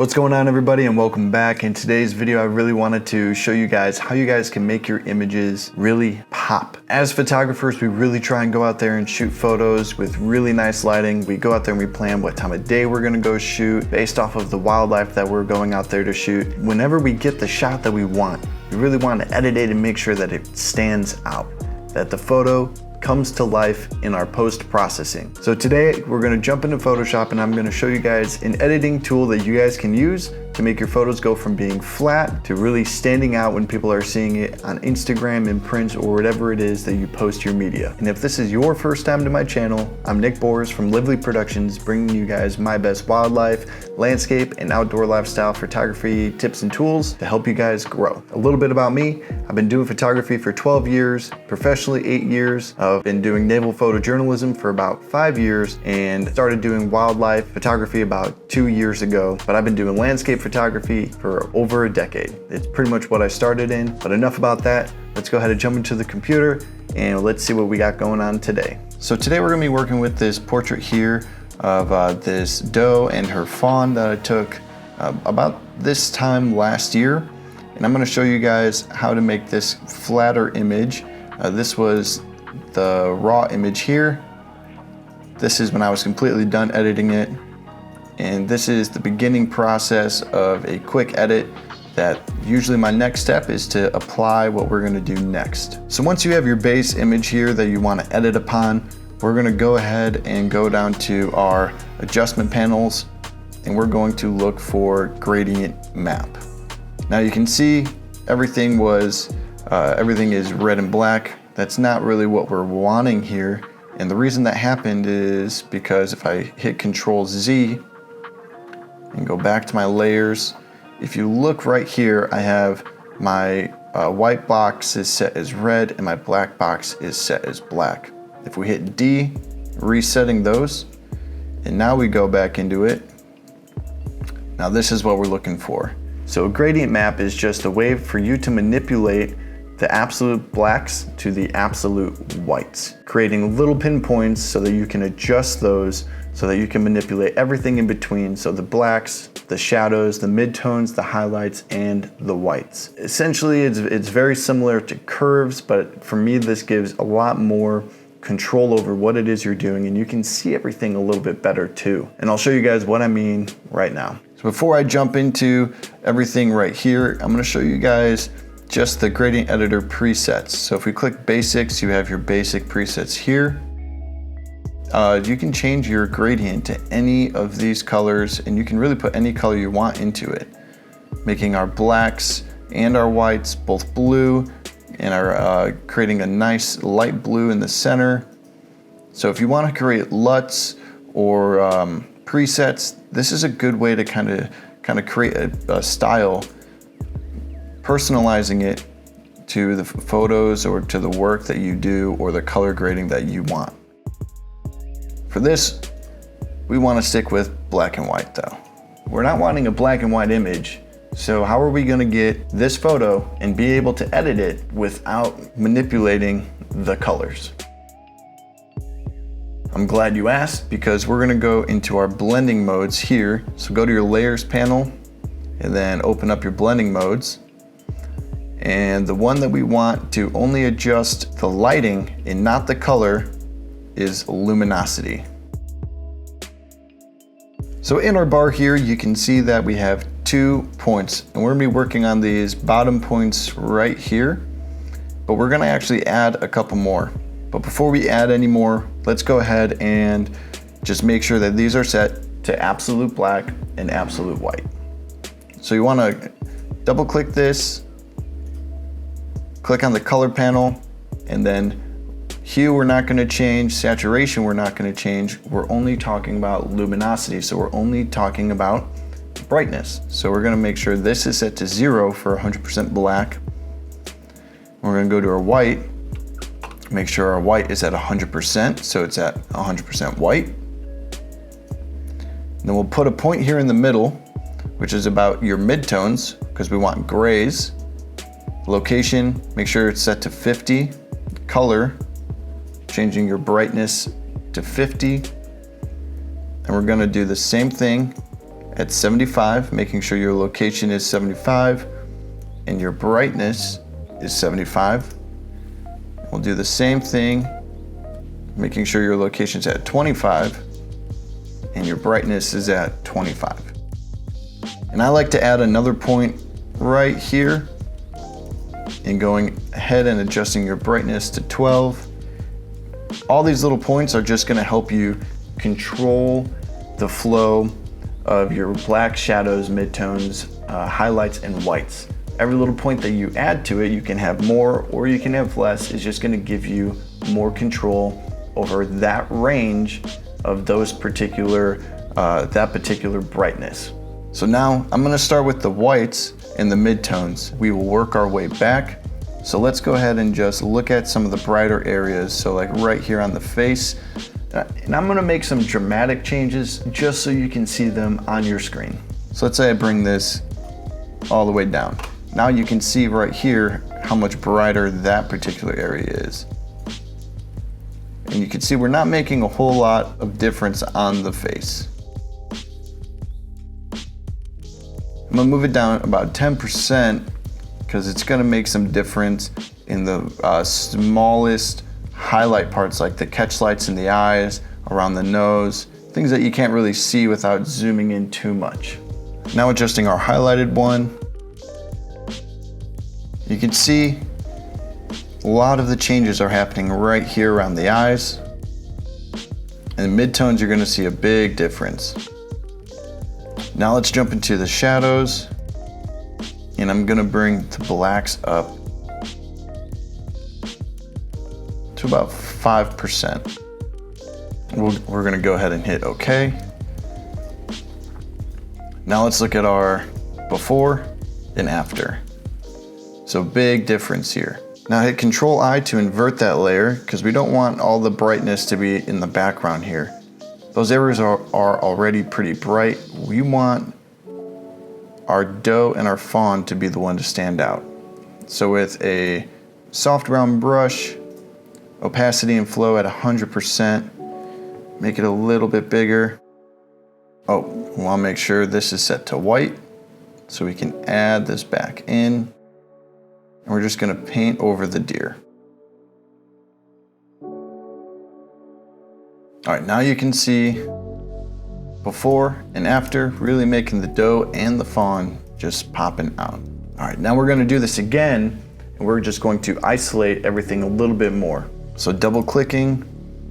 What's going on, everybody, and welcome back. In today's video, I really wanted to show you guys how you guys can make your images really pop. As photographers, we really try and go out there and shoot photos with really nice lighting. We go out there and we plan what time of day we're gonna go shoot based off of the wildlife that we're going out there to shoot. Whenever we get the shot that we want, we really want to edit it and make sure that it stands out, that the photo comes to life in our post-processing. So today we're gonna jump into Photoshop and I'm gonna show you guys an editing tool that you guys can use to make your photos go from being flat to really standing out when people are seeing it on Instagram, in print, or whatever it is that you post your media. And if this is your first time to my channel, I'm Nick Boris from Livli Productions, bringing you guys my best wildlife, landscape, and outdoor lifestyle photography tips and tools to help you guys grow. A little bit about me: I've been doing photography for 12 years, professionally 8 years. I've been doing naval photojournalism for about 5 years and started doing wildlife photography about 2 years ago. But I've been doing landscape photography for over a decade. It's pretty much what I started in, but enough about that. Let's go ahead and jump into the computer and let's see what we got going on today. So today we're gonna be working with this portrait here of this doe and her fawn that I took about this time last year. And I'm gonna show you guys how to make this flatter image. This was the raw image here. This is when I was completely done editing it. And this is the beginning process of a quick edit that usually my next step is to apply what we're gonna do next. So once you have your base image here that you wanna edit upon, we're gonna go ahead and go down to our adjustment panels and we're going to look for gradient map. Now you can see everything is red and black. That's not really what we're wanting here. And the reason that happened is because if I hit Control Z, and go back to my layers, if you look right here, I have my white box is set as red and my black box is set as black. If we hit D, resetting those, and now we go back into it, now this is what we're looking for. So a gradient map is just a way for you to manipulate the absolute blacks to the absolute whites, creating little pinpoints so that you can adjust those so that you can manipulate everything in between. So the blacks, the shadows, the midtones, the highlights, and the whites. Essentially, it's very similar to curves, but for me, this gives a lot more control over what it is you're doing, and you can see everything a little bit better too. And I'll show you guys what I mean right now. So before I jump into everything right here, I'm gonna show you guys just the gradient editor presets. So if we click basics, you have your basic presets here. You can change your gradient to any of these colors, and you can really put any color you want into it, making our blacks and our whites both blue, and our creating a nice light blue in the center. So if you want to create LUTs or presets, this is a good way to kind of create a style, personalizing it to the photos or to the work that you do or the color grading that you want. For this, we want to stick with black and white though. We're not wanting a black and white image, so how are we going to get this photo and be able to edit it without manipulating the colors? I'm glad you asked, because we're going to go into our blending modes here. So go to your layers panel and then open up your blending modes. And the one that we want to only adjust the lighting and not the color is luminosity. So in our bar here, you can see that we have 2 points, and we're gonna be working on these bottom points right here, but we're gonna actually add a couple more. But before we add any more, let's go ahead and just make sure that these are set to absolute black and absolute white. So you wanna double click this, click on the color panel, and then hue we're not going to change, saturation we're not going to change. We're only talking about luminosity, so we're only talking about brightness. So we're going to make sure this is set to 0 for 100% black. We're going to go to our white, make sure our white is at 100%, so it's at 100% white. And then we'll put a point here in the middle, which is about your midtones, because we want grays. Location, make sure it's set to 50. Color, changing your brightness to 50. And we're gonna do the same thing at 75, making sure your location is 75 and your brightness is 75. We'll do the same thing, making sure your location's at 25 and your brightness is at 25. And I like to add another point right here and going ahead and adjusting your brightness to 12. All these little points are just gonna help you control the flow of your black shadows, midtones, highlights, and whites. Every little point that you add to it, you can have more or you can have less, is just gonna give you more control over that range of those particular, that particular brightness. So now I'm gonna start with the whites and the midtones. We will work our way back. So let's go ahead and just look at some of the brighter areas. So like right here on the face, and I'm gonna make some dramatic changes just so you can see them on your screen. So let's say I bring this all the way down. Now you can see right here how much brighter that particular area is. And you can see we're not making a whole lot of difference on the face. I'm gonna move it down about 10% because it's gonna make some difference in the smallest highlight parts, like the catch lights in the eyes, around the nose, things that you can't really see without zooming in too much. Now adjusting our highlighted one, you can see a lot of the changes are happening right here around the eyes. And the midtones, you're gonna see a big difference. Now let's jump into the shadows, and I'm gonna bring the blacks up to about 5%. We're gonna go ahead and hit OK. Now let's look at our before and after. So big difference here. Now hit Control I to invert that layer because we don't want all the brightness to be in the background here. Those areas are already pretty bright. We want our doe and our fawn to be the one to stand out. So with a soft round brush, opacity and flow at 100%, make it a little bit bigger. Oh, we want to make sure this is set to white so we can add this back in. And we're just gonna paint over the deer. All right, now you can see before and after, really making the doe and the fawn just popping out. All right, now we're gonna do this again, and we're just going to isolate everything a little bit more. So double clicking,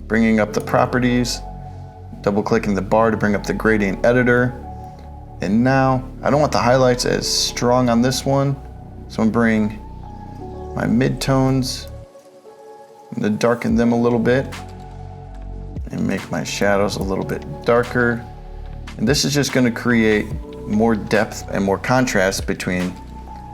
bringing up the properties, double clicking the bar to bring up the gradient editor. And now, I don't want the highlights as strong on this one, so I'm bringing my midtones, I'm gonna darken them a little bit and make my shadows a little bit darker. And this is just gonna create more depth and more contrast between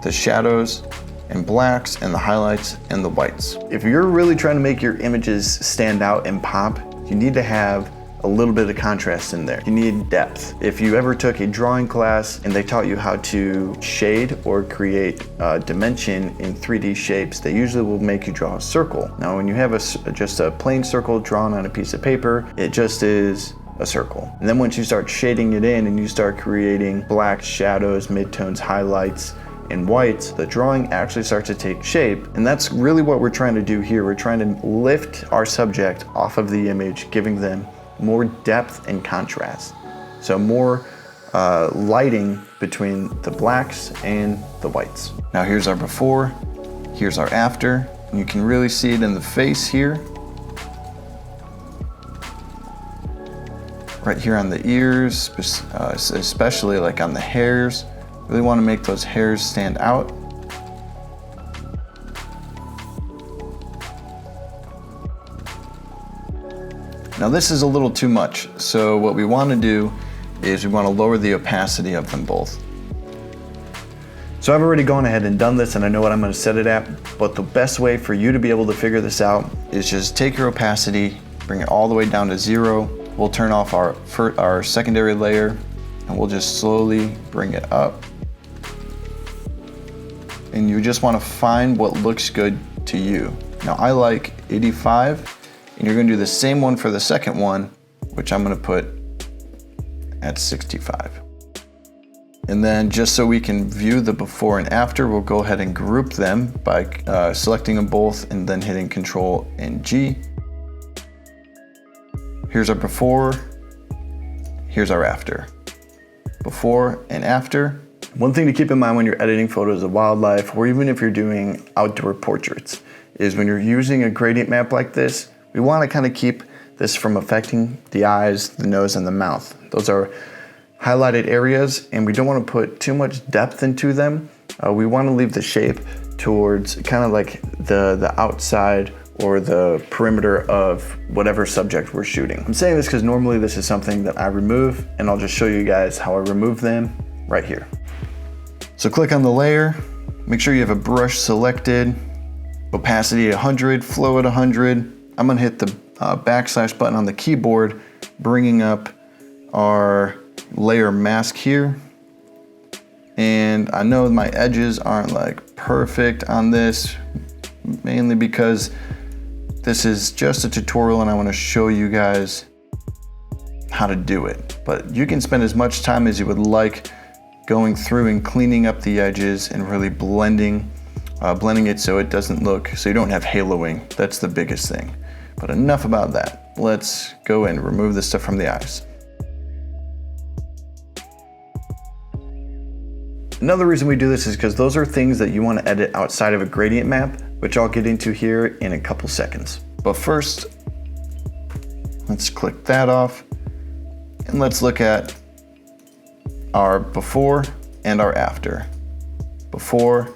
the shadows and blacks and the highlights and the whites. If you're really trying to make your images stand out and pop, you need to have a little bit of contrast in there. You need depth. If you ever took a drawing class and they taught you how to shade or create dimension in 3D shapes, they usually will make you draw a circle. Now when you have just a plain circle drawn on a piece of paper, it just is a circle. And then once you start shading it in and you start creating black shadows, midtones, highlights, and whites, the drawing actually starts to take shape. And that's really what we're trying to do here. We're trying to lift our subject off of the image, giving them more depth and contrast. So more lighting between the blacks and the whites. Now here's our before, here's our after. And you can really see it in the face here. Right here on the ears, especially like on the hairs. Really want to make those hairs stand out. Now this is a little too much, so what we want to do is we want to lower the opacity of them both. So I've already gone ahead and done this and I know what I'm going to set it at, but the best way for you to be able to figure this out is just take your opacity, bring it all the way down to 0. We'll turn off our secondary layer and we'll just slowly bring it up. And you just want to find what looks good to you. Now I like 85. And you're gonna do the same one for the second one, which I'm gonna put at 65. And then just so we can view the before and after, we'll go ahead and group them by selecting them both and then hitting Control and G. Here's our before, here's our after. Before and after. One thing to keep in mind when you're editing photos of wildlife, or even if you're doing outdoor portraits, is when you're using a gradient map like this, we want to kind of keep this from affecting the eyes, the nose, and the mouth. Those are highlighted areas, and we don't want to put too much depth into them. We want to leave the shape towards kind of like the outside or the perimeter of whatever subject we're shooting. I'm saying this because normally this is something that I remove, and I'll just show you guys how I remove them right here. So click on the layer, make sure you have a brush selected, opacity 100, flow at 100. I'm gonna hit the backslash button on the keyboard, bringing up our layer mask here. And I know my edges aren't like perfect on this, mainly because this is just a tutorial and I want to show you guys how to do it. But you can spend as much time as you would like going through and cleaning up the edges and really blending it so it doesn't look, so you don't have haloing. That's the biggest thing. But enough about that. Let's go and remove this stuff from the eyes. Another reason we do this is because those are things that you want to edit outside of a gradient map, which I'll get into here in a couple seconds. But first, let's click that off and let's look at our before and our after. Before,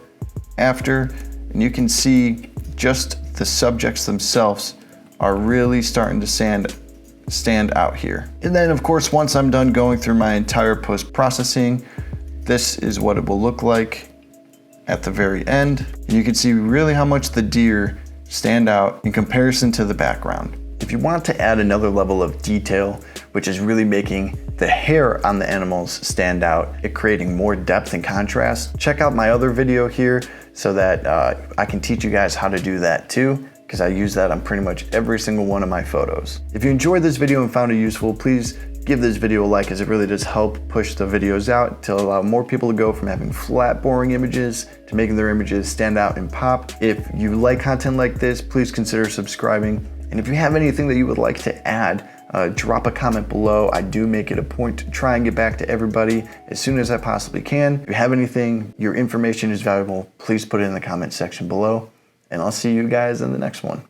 after, and you can see just the subjects themselves are really starting to stand out here. And then of course, once I'm done going through my entire post-processing, this is what it will look like at the very end. And you can see really how much the deer stand out in comparison to the background. If you want to add another level of detail, which is really making the hair on the animals stand out, it creating more depth and contrast, check out my other video here so that I can teach you guys how to do that too, because I use that on pretty much every single one of my photos. If you enjoyed this video and found it useful, please give this video a like, as it really does help push the videos out to allow more people to go from having flat, boring images to making their images stand out and pop. If you like content like this, please consider subscribing. And if you have anything that you would like to add, drop a comment below. I do make it a point to try and get back to everybody as soon as I possibly can. If you have anything, your information is valuable, please put it in the comment section below. And I'll see you guys in the next one.